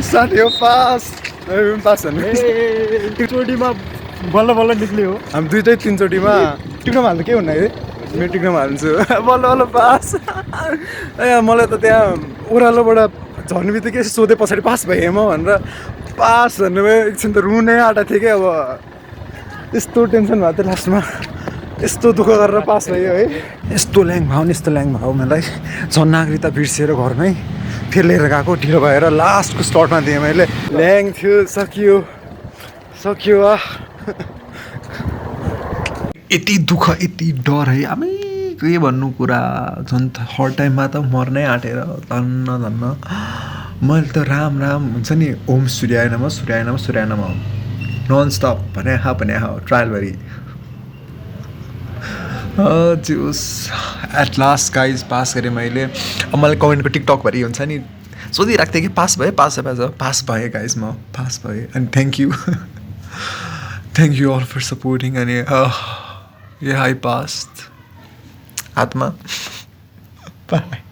साथी हो pass pass भन्नु एकचोटिमा बल्ल बल्ल निक्ल्यो हो हामी दुइटै तिनचोटिमा टिक्नमा हाल्नु के हुन्न है म टिक्नमा हाल्छु बल्ल बल्ल पास ए मलाई त त्यहाँ ओह्रालोबाट झर्ने बित्तिकै सोधे पछाडि पास भएँ म भनेर पास भन्नुभयो एकछिन त रुनै आँटा थिएँ कि अब यस्तो टेन्सन भएको थियो लास्टमा यस्तो दुःख गरेर पास भयो है यस्तो ल्याङ भयो मलाई झन् नागरिकता बिर्सिएर घरमै फेरि लिएर गएको ढिलो भएर लास्टको स्लटमा दिएँ मैले ल्याङ थियो सकियो यति दुःख यति डर है आमै के भन्नु कुरा झन् हर टाइममा त मर्नै आँटेर धन्न मैले त राम हुन्छ नि ओम सूर्याय नमः नन स्टप भने ट्रायलभरि just at last guys pass गरेँ मैले अब मलाई कमेन्टको टिकटकभरि हुन्छ नि सोधिरहेको थिएँ कि पास भएँ गाइज म पास भएँ अनि thank you all for supporting अनि आई पास्ड हातमा बाई